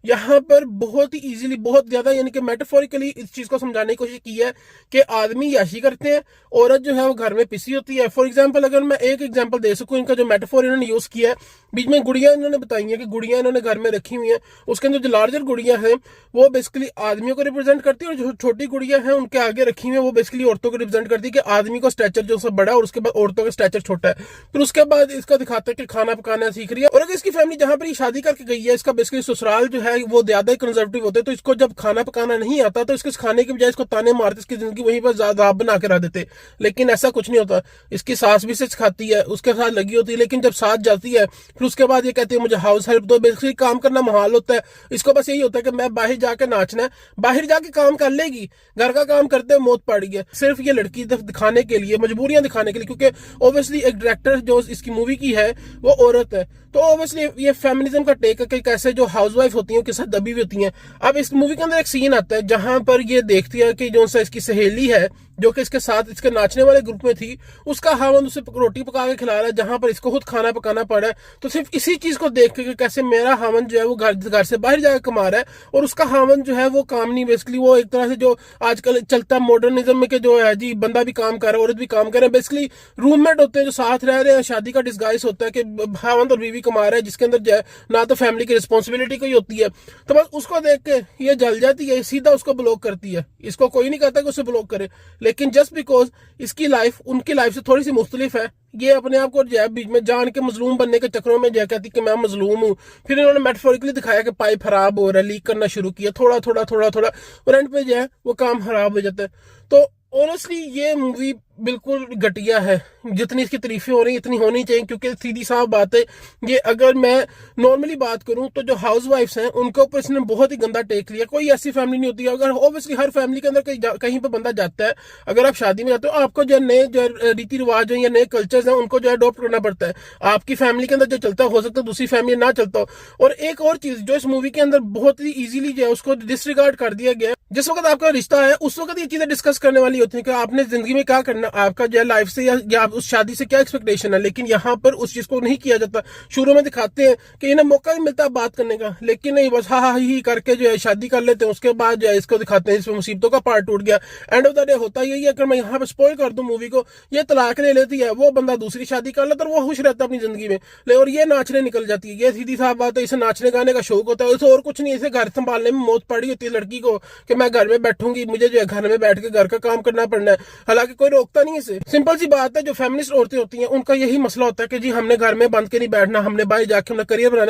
यहाँ पर बहुत ही इजीली, बहुत ज्यादा यानी कि मेटाफोरिकली इस चीज को समझाने की कोशिश की है कि आदमी याशी करते हैं, औरत जो है वो घर में पिसी होती है। फॉर एग्जाम्पल अगर मैं एक एग्जाम्पल दे सकूं, इनका जो मेटाफोर इन्होंने यूज किया है, बीच में गुड़िया इन्होंने बताई है कि गुड़िया इन्होंने घर में रखी हुई है, उसके अंदर जो लार्जर गुड़िया है वो बेसिकली आदमियों को रिप्रेजेंट करती है, और जो छोटी गुड़िया है उनके आगे रखी हुई है वो बेसिकली औरतों को रिप्रेजेंट करती है कि आदमी का स्ट्रेचर जो सब बड़ा है और उसके बाद औरतों का स्ट्रेचर छोटा है। फिर उसके बाद इसका दिखाता है कि खाना पकाना सीख रही है, और अगर इसकी फैमिली जहां पर ये शादी करके गई है, इसका बेसिकली ससुराल जो है वो ज्यादा कंजर्वेटिव होते हैं, तो इसको जब खाना पकाना नहीं आता तो इसके खाने के बजाय इसको ताने मारते, इसकी जिंदगी वहीं पर ज्यादा बना के रख देते। लेकिन ऐसा कुछ नहीं होता, इसकी सास भी से सिखाती है, उसके साथ लगी होती है, लेकिन जब साथ जाती है फिर उसके बाद ये कहती है मुझे हाउस हेल्प दो। बेसिकली काम करना महाल होता है, इसको बस यही होता है कि मैं बाहर जाके नाचना है, बाहर जाके काम कर लेगी, घर का काम करते हुए मौत पड़ी है, सिर्फ ये लड़की दिखाने के लिए, मजबूरियां दिखाने के लिए, क्योंकि ऑब्वियसली एक डायरेक्टर जो इसकी मूवी की है वो औरत है, तो ऑब्वियसली ये फेमिनिज्म का टेक है कि कैसे जो हाउसवाइफ होती हैं उनके साथ दबी हुई होती हैं। अब इस मूवी के अंदर एक सीन आता है जहां पर ये देखती है कि जो सा इसकी सहेली है जो कि इसके साथ इसके नाचने वाले ग्रुप में थी, उसका हावंद उसे रोटी पका के खिला रहा है जहां पर इसको खुद खाना पकाना पड़ा है। तो सिर्फ इसी चीज को देख के कैसे मेरा हावंद जो है वो घर से बाहर जाकर कमा रहा है और उसका हावंद जो है वो काम नहीं, बेसिकली वो एक तरह से जो आजकल चलता मॉडर्निज्म में के जो है जी, बंदा भी काम कर रहा है औरत भी काम कर रहे हैं, बेसिकली रूममेट होते हैं जो साथ रह रहे हैं, शादी का डिस्गाइज होता है कि हावंद और बीवी कमा रहा है, जिसके अंदर जो है ना तो फैमिली की रिस्पॉन्सिबिलिटी कोई होती है। तो बस उसको देख के ये जल जाती है, सीधा उसको ब्लॉक करती है। इसको कोई नहीं कहता कि उसे ब्लॉक करे, लेकिन जस्ट बिकॉज इसकी लाइफ उनकी लाइफ से थोड़ी सी मुख्तलिफ है, ये अपने आप को जो है बीच में जान के मजलूम बनने के चक्करों में जो कहती कि मैं मजलूम हूं। फिर इन्होंने मेटाफोरिकली दिखाया कि पाइप खराब हो रहा है, लीक करना शुरू किया थोड़ा थोड़ा थोड़ा थोड़ा, और एंड पे जो है वो काम खराब हो जाता है। तो ऑनेस्टली ये मूवी बिल्कुल घटिया है, जितनी इसकी तारीफें हो रही हैं इतनी होनी चाहिए, क्योंकि सीधी साफ बात है ये, अगर मैं नॉर्मली बात करूं तो जो हाउस वाइफ्स हैं उनके ऊपर इसने बहुत ही गंदा टेक लिया। कोई ऐसी फैमिली नहीं होती है, अगर ऑब्वियसली हर फैमिली के अंदर कहीं पर बंदा जाता है, अगर आप शादी में जाते हो आपको जो नए जो रीति रिवाज है या नए कल्चर्स हैं उनको जो है अडॉप्ट करना पड़ता है। आपकी फैमिली के अंदर जो चलता हो सकता है दूसरी फैमिली ना चलता हो। और एक और चीज जो इस मूवी के अंदर बहुत ही इजीली जो है उसको डिसरिगार्ड कर दिया गया है, जिस वक्त आपका रिश्ता है उस वक्त ये चीजें डिस्कस करने वाली होती है कि आपने जिंदगी में क्या करना, आपका जो है लाइफ से या उस शादी से क्या एक्सपेक्टेशन है, लेकिन यहाँ पर उस चीज को नहीं किया जाता। शुरू में दिखाते हैं कि इन्हें मौका भी मिलता है बात करने का, लेकिन नहीं, बस हा ही करके जो है शादी कर लेते हैं, उसके बाद जो है इसको दिखाते हैं इसमें मुसीबतों का पार्ट टूट गया। एंड ऑफ द डे होता यही है, अगर मैं यहाँ पे स्पॉइल कर दूं मूवी को, ये तलाक ले लेती है, वो बंदा दूसरी शादी कर लेता है और वो खुश रहता है अपनी जिंदगी में, और ये नाचने निकल जाती है। ये सीधी साफ बात है, इसे नाचने गाने का शौक होता है, इसे और कुछ नहीं, इसे घर संभालने में मौत पड़ी होती है लड़की को कि मैं घर में बैठूंगी, मुझे जो है घर में बैठ के घर का काम करना पड़ना है, हालांकि कोई रोकता नहीं इसे। सिंपल सी बात है, जो फेमिनिस्ट औरतें होती हैं उनका यही मसला होता है कि जी हमने घर में बंद के नहीं बैठना, हमने बाहर जाके अपना करियर बनाना।